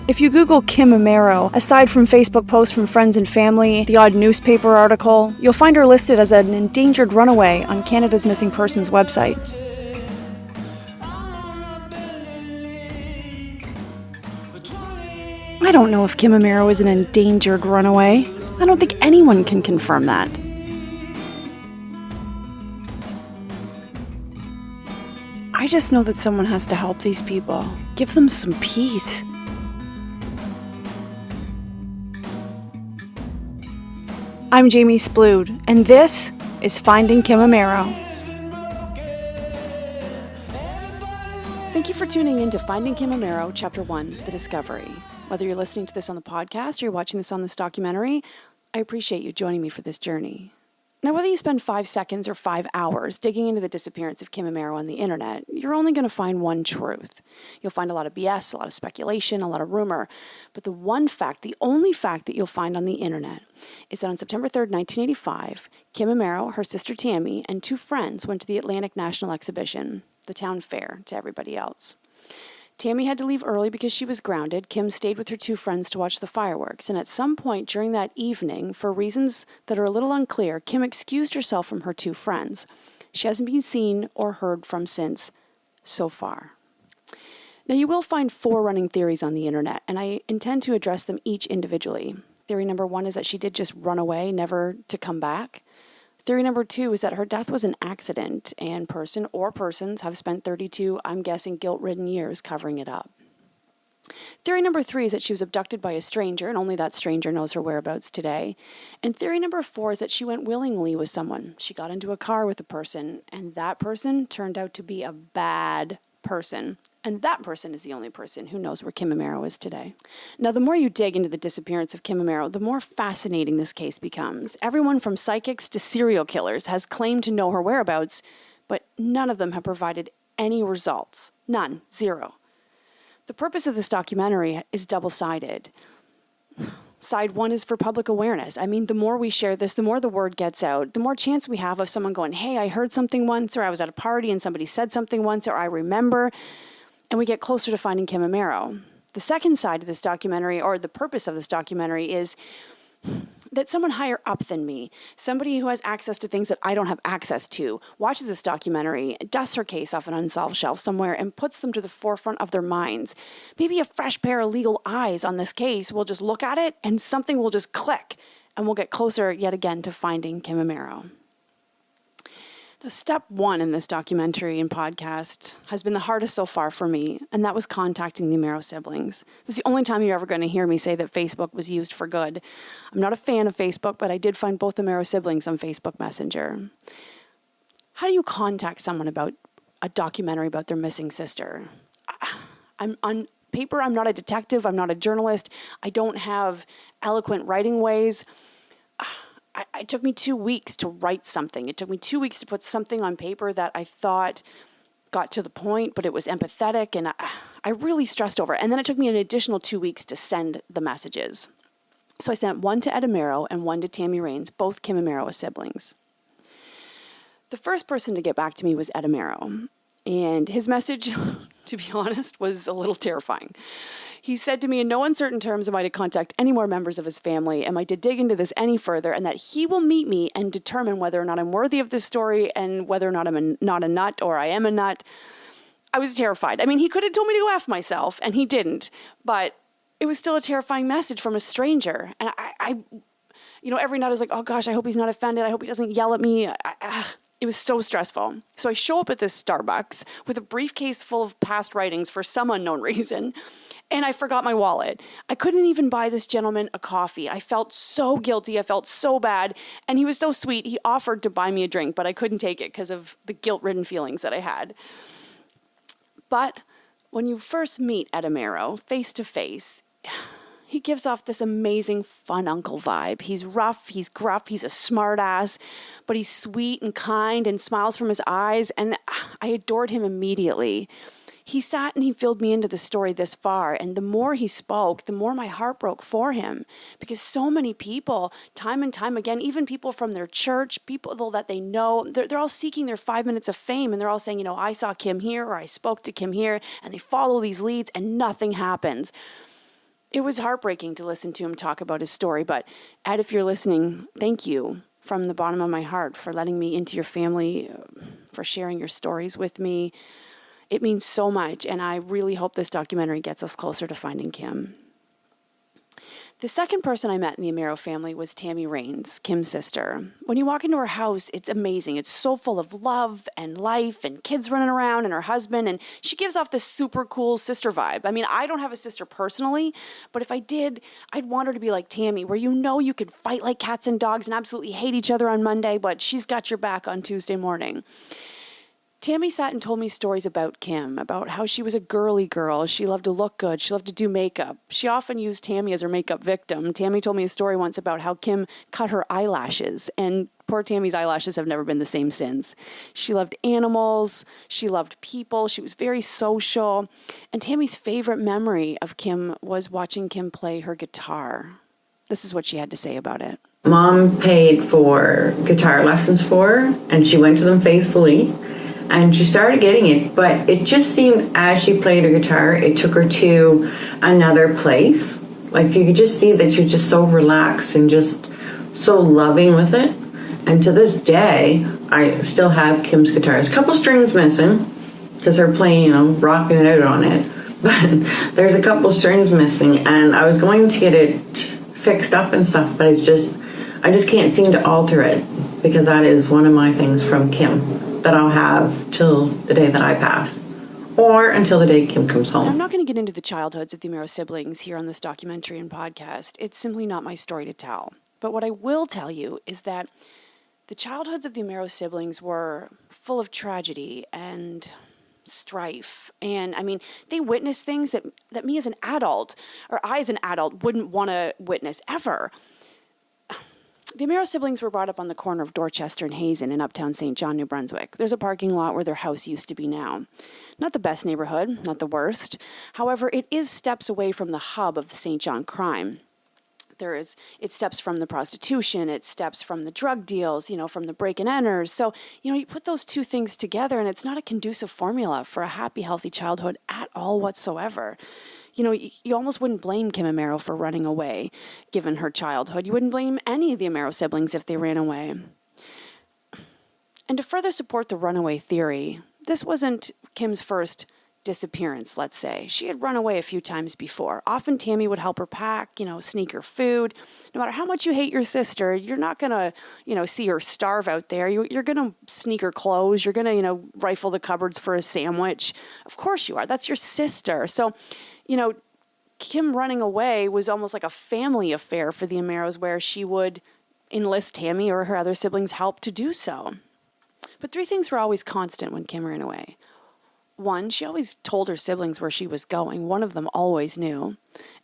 If you Google Kim Amero, aside from Facebook posts from friends and family, the odd newspaper article, you'll find her listed as an endangered runaway on Canada's Missing Persons website. I don't know if Kim Amero is an endangered runaway. I don't think anyone can confirm that. I just know that someone has to help these people. Give them some peace. I'm Jaymee Splude, and this is Finding Kim Amero. Thank you for tuning in to Finding Kim Amero, Chapter 1, The Discovery. Whether you're listening to this on the podcast or you're watching this on this documentary, I appreciate you joining me for this journey. Now, whether you spend 5 seconds or 5 hours digging into the disappearance of Kim Amero on the internet, you're only going to find one truth. You'll find a lot of BS, a lot of speculation, a lot of rumor. But the one fact, the only fact that you'll find on the internet is that on September 3rd, 1985, Kim Amero, her sister Tammy, and 2 friends went to the Atlantic National Exhibition, the town fair to everybody else. Tammy had to leave early because she was grounded. Kim stayed with her 2 friends to watch the fireworks, and at some point during that evening, for reasons that are a little unclear, Kim excused herself from her 2 friends. She hasn't been seen or heard from since, so far. Now, you will find 4 running theories on the internet, and I intend to address them each individually. Theory number 1 is that she did just run away, never to come back. Theory number 2 is that her death was an accident, and person or persons have spent 32, I'm guessing, guilt-ridden years covering it up. Theory number 3 is that she was abducted by a stranger, and only that stranger knows her whereabouts today. And theory number 4 is that she went willingly with someone. She got into a car with a person, and that person turned out to be a bad person. And that person is the only person who knows where Kim Amero is today. Now, the more you dig into the disappearance of Kim Amero, the more fascinating this case becomes. Everyone from psychics to serial killers has claimed to know her whereabouts, but none of them have provided any results. None. 0. The purpose of this documentary is double-sided. Side 1 is for public awareness. I mean, the more we share this, the more the word gets out, the more chance we have of someone going, hey, I heard something once, or I was at a party and somebody said something once, or I remember. And we get closer to finding Kim Amero. The second side of this documentary, or the purpose of this documentary, is that someone higher up than me, somebody who has access to things that I don't have access to, watches this documentary, dusts her case off an unsolved shelf somewhere, and puts them to the forefront of their minds. Maybe a fresh pair of legal eyes on this case will just look at it, and something will just click, and we'll get closer yet again to finding Kim Amero. Step 1 in this documentary and podcast has been the hardest so far for me, and that was contacting the Amero siblings. This is the only time you're ever going to hear me say that Facebook was used for good. I'm not a fan of Facebook, but I did find both Amero siblings on Facebook Messenger. How do you contact someone about a documentary about their missing sister? On paper, I'm not a detective. I'm not a journalist. I don't have eloquent writing ways. It took me 2 weeks to write something. It took me 2 weeks to put something on paper that I thought got to the point, but it was empathetic, and I really stressed over it. And then it took me an additional 2 weeks to send the messages. So I sent one to Ed Amero and one to Tammy Raines, both Kim Amero siblings. The first person to get back to me was Ed Amero, and his message, to be honest, was a little terrifying. He said to me, in no uncertain terms am I to contact any more members of his family, am I to dig into this any further, and that he will meet me and determine whether or not I'm worthy of this story and whether or not I'm not a nut or I am a nut. I was terrified. I mean, he could have told me to go F myself, and he didn't, but it was still a terrifying message from a stranger. And I every night I was like, oh gosh, I hope he's not offended. I hope he doesn't yell at me. It was so stressful. So I show up at this Starbucks with a briefcase full of past writings for some unknown reason, and I forgot my wallet. I couldn't even buy this gentleman a coffee. I felt so guilty. I felt so bad. And he was so sweet. He offered to buy me a drink, but I couldn't take it because of the guilt-ridden feelings that I had. But when you first meet Ed Amero face to face, he gives off this amazing fun uncle vibe. He's rough, he's gruff, he's a smart ass, but he's sweet and kind and smiles from his eyes, and I adored him immediately. He sat and he filled me into the story this far, and the more he spoke, the more my heart broke for him, because so many people, time and time again, even people from their church, people that they know, they're all seeking their 5 minutes of fame, and they're all saying, I saw Kim here, or I spoke to Kim here, and they follow these leads, and nothing happens. It was heartbreaking to listen to him talk about his story, but Ed, if you're listening, thank you from the bottom of my heart for letting me into your family, for sharing your stories with me. It means so much, and I really hope this documentary gets us closer to finding Kim. The second person I met in the Amero family was Tammy Raines, Kim's sister. When you walk into her house, it's amazing. It's so full of love and life and kids running around and her husband, and she gives off this super cool sister vibe. I mean, I don't have a sister personally, but if I did, I'd want her to be like Tammy, where you can fight like cats and dogs and absolutely hate each other on Monday, but she's got your back on Tuesday morning. Tammy sat and told me stories about Kim, about how she was a girly girl. She loved to look good. She loved to do makeup. She often used Tammy as her makeup victim. Tammy told me a story once about how Kim cut her eyelashes, and poor Tammy's eyelashes have never been the same since. She loved animals. She loved people. She was very social. And Tammy's favorite memory of Kim was watching Kim play her guitar. This is what she had to say about it. Mom paid for guitar lessons for her, and she went to them faithfully. And she started getting it, but it just seemed as she played her guitar, it took her to another place. Like you could just see that she was just so relaxed and just so loving with it. And to this day, I still have Kim's guitar. There's a couple strings missing because her playing, rocking it out on it. But there's a couple strings missing, and I was going to get it fixed up and stuff, but I just can't seem to alter it because that is one of my things from Kim that I'll have till the day that I pass, or until the day Kim comes home. I'm not going to get into the childhoods of the Amero siblings here on this documentary and podcast. It's simply not my story to tell. But what I will tell you is that the childhoods of the Amero siblings were full of tragedy and strife. And I mean, they witnessed things that me as an adult, or I as an adult, wouldn't want to witness ever. The Amero siblings were brought up on the corner of Dorchester and Hazen in uptown St. John, New Brunswick. There's a parking lot where their house used to be now. Not the best neighborhood, not the worst. However, it is steps away from the hub of the St. John crime. It steps from the prostitution, it steps from the drug deals, from the break and enters. So, you put those two things together and it's not a conducive formula for a happy, healthy childhood at all whatsoever. You almost wouldn't blame Kim Amero for running away, given her childhood. You wouldn't blame any of the Amero siblings if they ran away. And to further support the runaway theory, this wasn't Kim's first disappearance, let's say. She had run away a few times before. Often Tammy would help her pack, sneak her food. No matter how much you hate your sister, you're not going to, see her starve out there. You're going to sneak her clothes. You're going to, rifle the cupboards for a sandwich. Of course you are. That's your sister. So, Kim running away was almost like a family affair for the Ameros, where she would enlist Tammy or her other siblings' help to do so. But three things were always constant when Kim ran away. One, she always told her siblings where she was going. One of them always knew.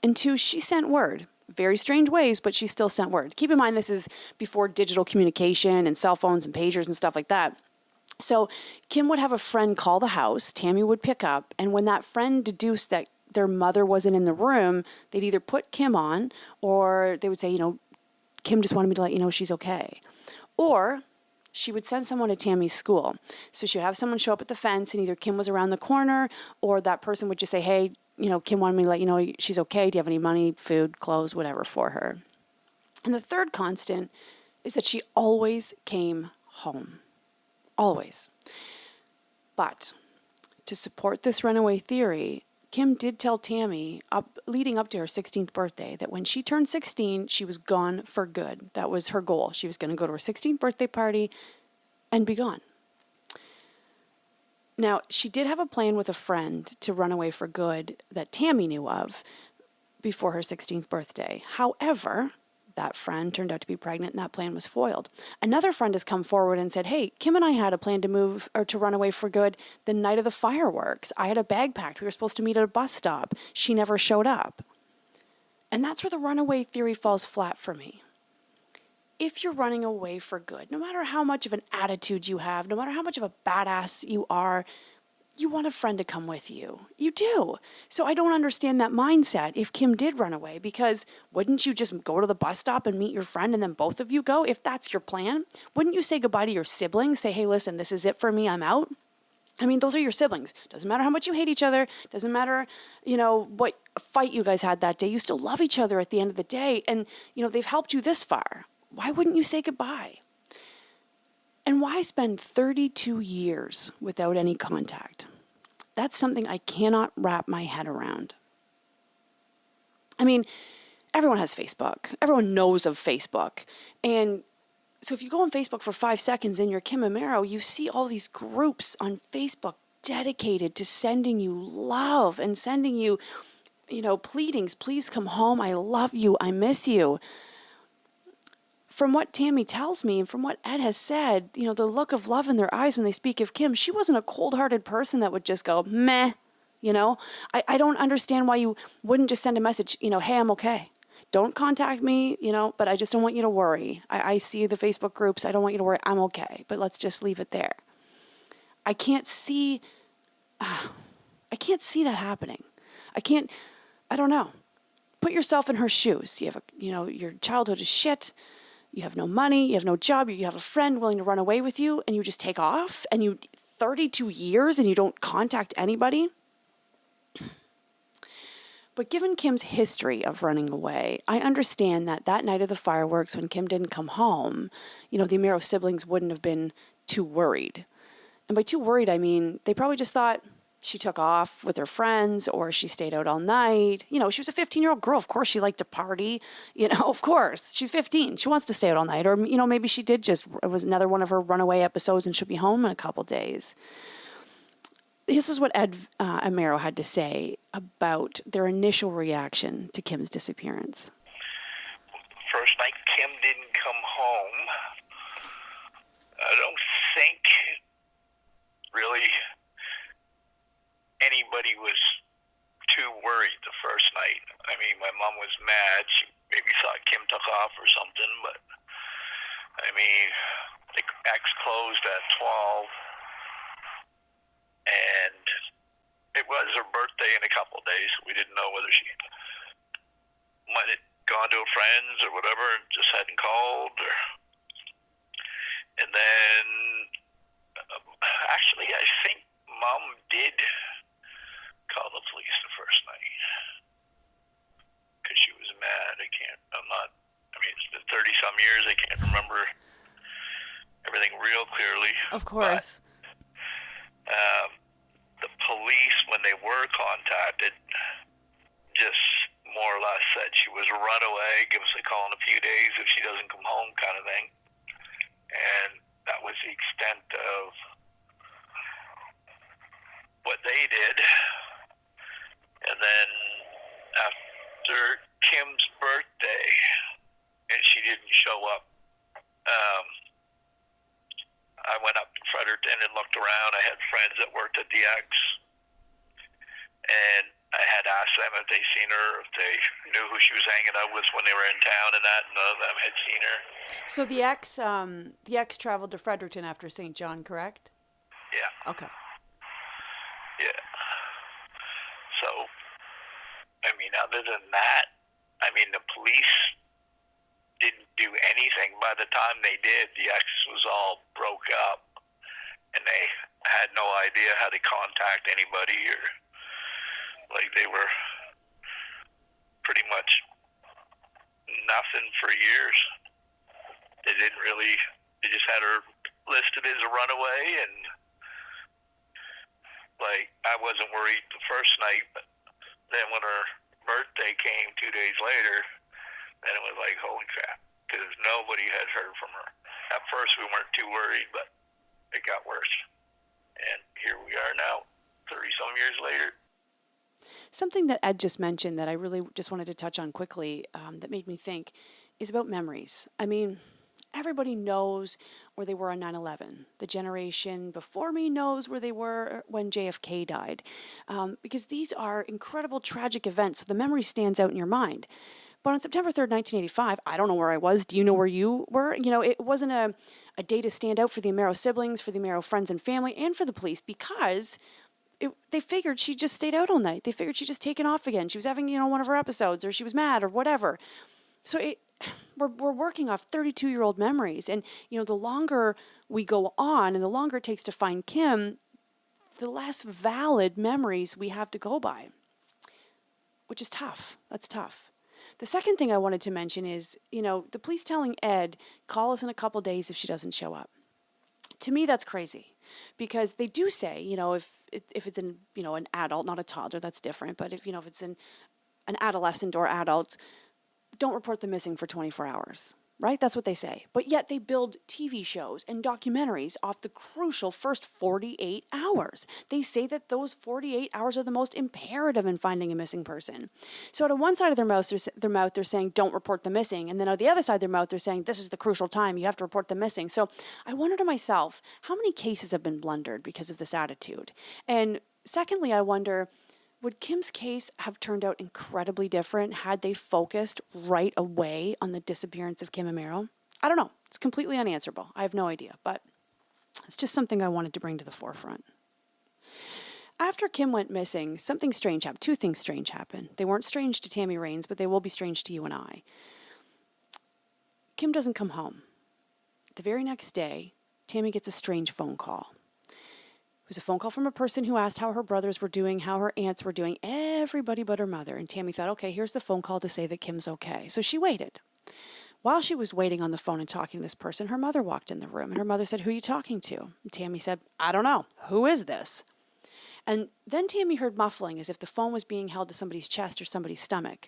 And two, she sent word. Very strange ways, but she still sent word. Keep in mind, this is before digital communication and cell phones and pagers and stuff like that. So Kim would have a friend call the house. Tammy would pick up. And when that friend deduced that their mother wasn't in the room, they'd either put Kim on, or they would say, Kim just wanted me to let you know she's okay. Or she would send someone to Tammy's school. So she would have someone show up at the fence, and either Kim was around the corner, or that person would just say, hey, Kim wanted me to let you know she's okay. Do you have any money, food, clothes, whatever for her? And the third constant is that she always came home. Always. But to support this runaway theory, Kim did tell Tammy, leading up to her 16th birthday, that when she turned 16, she was gone for good. That was her goal. She was going to go to her 16th birthday party and be gone. Now, she did have a plan with a friend to run away for good that Tammy knew of before her 16th birthday. However, that friend turned out to be pregnant, and that plan was foiled. Another friend has come forward and said, hey, Kim and I had a plan to move or to run away for good the night of the fireworks. I had a bag packed. We were supposed to meet at a bus stop. She never showed up. And that's where the runaway theory falls flat for me. If you're running away for good, no matter how much of an attitude you have, no matter how much of a badass you are, you want a friend to come with you. You do. So I don't understand that mindset if Kim did run away, because wouldn't you just go to the bus stop and meet your friend and then both of you go? If that's your plan, wouldn't you say goodbye to your siblings? Say, hey, listen, this is it for me. I'm out. I mean, those are your siblings. Doesn't matter how much you hate each other. Doesn't matter, what fight you guys had that day. You still love each other at the end of the day. And, they've helped you this far. Why wouldn't you say goodbye? And why spend 32 years without any contact? That's something I cannot wrap my head around. I mean, everyone has Facebook. Everyone knows of Facebook. And so if you go on Facebook for 5 seconds and you're Kim Amero, you see all these groups on Facebook dedicated to sending you love and sending you, pleadings. Please come home. I love you. I miss you. From what Tammy tells me and from what Ed has said, the look of love in their eyes when they speak of Kim, she wasn't a cold-hearted person that would just go, meh, I don't understand why you wouldn't just send a message, hey, I'm okay. Don't contact me, but I just don't want you to worry. I see the Facebook groups. I don't want you to worry. I'm okay, but let's just leave it there. I can't see that happening. I don't know. Put yourself in her shoes. You have your childhood is shit. You have no money. You have no job. You have a friend willing to run away with you, and you just take off, and you 32 years, and you don't contact anybody. But given Kim's history of running away, I understand that night of the fireworks when Kim didn't come home, the Amero siblings wouldn't have been too worried. And by too worried, I mean, they probably just thought she took off with her friends or she stayed out all night. She was a 15-year-old girl. Of course she liked to party. Of course. She's 15. She wants to stay out all night. Or, maybe she did it was another one of her runaway episodes and she'll be home in a couple days. This is what Ed Amero had to say about their initial reaction to Kim's disappearance. First night Kim didn't come home. I don't think really anybody was too worried the first night. I mean, my mom was mad. She maybe thought Kim took off or something, but I mean, the X closed at 12. And it was her birthday in a couple of days. We didn't know whether she might have gone to her friends or whatever and just hadn't called. And then, actually, I think Mom did call the police the first night because she was mad. It's been 30-some years. I can't remember everything real clearly. Of course. But, the police, when they were contacted, just more or less said she was a runaway, give us a call in a few days if she doesn't come home kind of thing. And that was the extent of what they did. And then after Kim's birthday, and she didn't show up, I went up to Fredericton and looked around. I had friends that worked at the X, and I had asked them if they'd seen her, if they knew who she was hanging out with when they were in town, and that none of them had seen her. So the X traveled to Fredericton after St. John, correct? Yeah. Okay. Yeah. So, other than that, the police didn't do anything. By the time they did, the X was all broke up, and they had no idea how to contact anybody, or they were pretty much nothing for years. They just had her listed as a runaway, and I wasn't worried the first night, but then when her birthday came 2 days later, then it was like, holy crap, because nobody had heard from her. At first, we weren't too worried, but it got worse. And here we are now, 30-some years later. Something that Ed just mentioned that I really just wanted to touch on quickly that made me think is about memories. Everybody knows where they were on 9/11. The generation before me knows where they were when JFK died, because these are incredible, tragic events. So the memory stands out in your mind. But on September 3rd, 1985, I don't know where I was. Do you know where you were? It wasn't a day to stand out for the Amero siblings, for the Amero friends and family, and for the police, because they figured she just stayed out all night. They figured she'd just taken off again. She was having, one of her episodes, or she was mad, or whatever. So we're working off 32-year-old memories. And, the longer we go on and the longer it takes to find Kim, the less valid memories we have to go by, which is tough. That's tough. The second thing I wanted to mention is, the police telling Ed, call us in a couple days if she doesn't show up. To me, that's crazy, because they do say, if it's an adult, not a toddler, that's different. But if it's an adolescent or adult, don't report them missing for 24 hours, right? That's what they say. But yet they build TV shows and documentaries off the crucial first 48 hours. They say that those 48 hours are the most imperative in finding a missing person. So out of one side of their mouth, they're saying, don't report them missing. And then on the other side of their mouth, they're saying, this is the crucial time. You have to report them missing. So I wonder to myself, how many cases have been blundered because of this attitude? And secondly, I wonder, would Kim's case have turned out incredibly different had they focused right away on the disappearance of Kim Amero? I don't know. It's completely unanswerable. I have no idea, but it's just something I wanted to bring to the forefront. After Kim went missing, something strange happened. Two things strange happened. They weren't strange to Tammy Raines, but they will be strange to you and I. Kim doesn't come home. The very next day, Tammy gets a strange phone call. It was a phone call from a person who asked how her brothers were doing, how her aunts were doing, everybody but her mother. And Tammy thought, okay, here's the phone call to say that Kim's okay. So she waited. While she was waiting on the phone and talking to this person, her mother walked in the room, and her mother said, who are you talking to? And Tammy said, I don't know. Who is this? And then Tammy heard muffling as if the phone was being held to somebody's chest or somebody's stomach.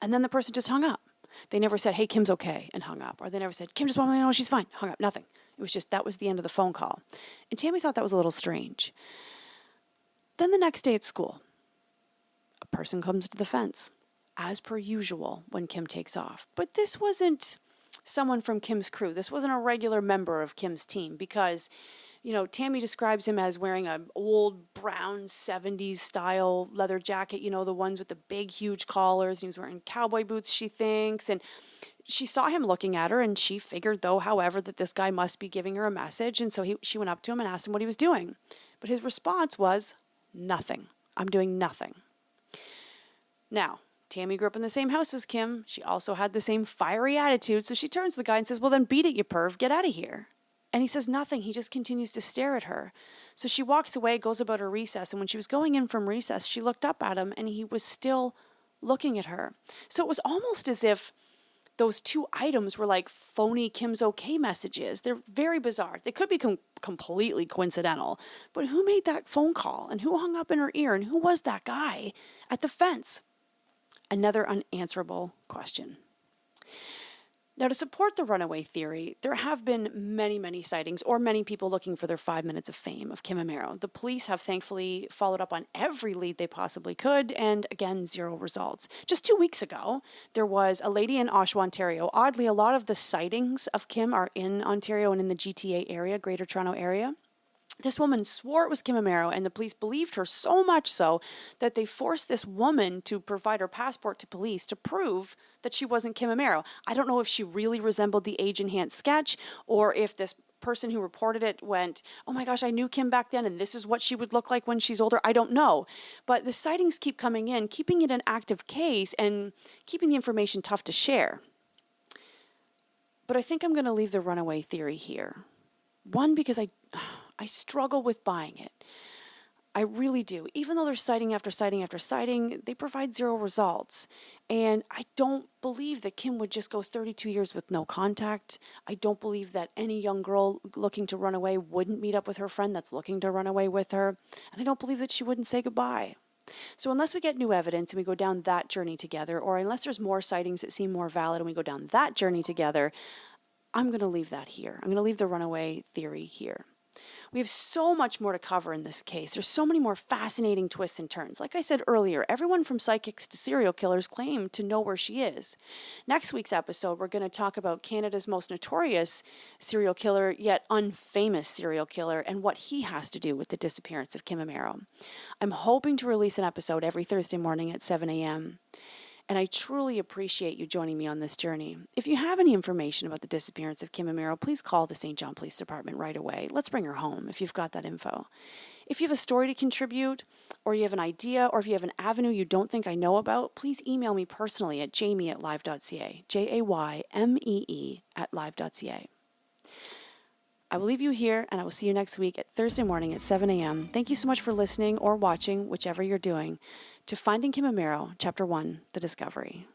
And then the person just hung up. They never said, hey, Kim's okay, and hung up. Or they never said, Kim just wanted to know she's fine, hung up, nothing. It was just, that was the end of the phone call. And Tammy thought that was a little strange. Then the next day at school, a person comes to the fence, as per usual when Kim takes off. But this wasn't someone from Kim's crew. This wasn't a regular member of Kim's team, because, Tammy describes him as wearing an old brown 70s style leather jacket, the ones with the big, huge collars. And he was wearing cowboy boots, she thinks. And she saw him looking at her, and she figured, however, that this guy must be giving her a message. And so she went up to him and asked him what he was doing. But his response was, nothing. I'm doing nothing. Now, Tammy grew up in the same house as Kim. She also had the same fiery attitude. So she turns to the guy and says, well, then beat it, you perv. Get out of here. And he says nothing. He just continues to stare at her. So she walks away, goes about her recess. And when she was going in from recess, she looked up at him, and he was still looking at her. So it was almost as if those two items were like phony Kim's okay messages. They're very bizarre. They could be completely coincidental. But who made that phone call? And who hung up in her ear? And who was that guy at the fence? Another unanswerable question. Now, to support the runaway theory, there have been many, many sightings, or many people looking for their 5 minutes of fame of Kim Amero. The police have thankfully followed up on every lead they possibly could, and again, zero results. Just 2 weeks ago, there was a lady in Oshawa, Ontario. Oddly, a lot of the sightings of Kim are in Ontario and in the GTA area, Greater Toronto area. This woman swore it was Kim Amero, and the police believed her so much so that they forced this woman to provide her passport to police to prove that she wasn't Kim Amero. I don't know if she really resembled the age-enhanced sketch, or if this person who reported it went, oh my gosh, I knew Kim back then, and this is what she would look like when she's older. I don't know. But the sightings keep coming in, keeping it an active case and keeping the information tough to share. But I think I'm going to leave the runaway theory here. One, because I struggle with buying it. I really do. Even though there's sighting after sighting after sighting, they provide zero results. And I don't believe that Kim would just go 32 years with no contact. I don't believe that any young girl looking to run away wouldn't meet up with her friend that's looking to run away with her. And I don't believe that she wouldn't say goodbye. So unless we get new evidence and we go down that journey together, or unless there's more sightings that seem more valid and we go down that journey together, I'm going to leave that here. I'm going to leave the runaway theory here. We have so much more to cover in this case. There's so many more fascinating twists and turns. Like I said earlier, everyone from psychics to serial killers claim to know where she is. Next week's episode, we're going to talk about Canada's most notorious serial killer, yet unfamous serial killer, and what he has to do with the disappearance of Kim Amero. I'm hoping to release an episode every Thursday morning at 7 a.m., and I truly appreciate you joining me on this journey. If you have any information about the disappearance of Kim Amero, please call the St. John Police Department right away. Let's bring her home if you've got that info. If you have a story to contribute, or you have an idea, or if you have an avenue you don't think I know about, please email me personally at jaymee@live.ca, Jaymee@live.ca. I will leave you here, and I will see you next week at Thursday morning at 7 a.m. Thank you so much for listening or watching, whichever you're doing, to Finding Kim Amero, Chapter 1, The Discovery.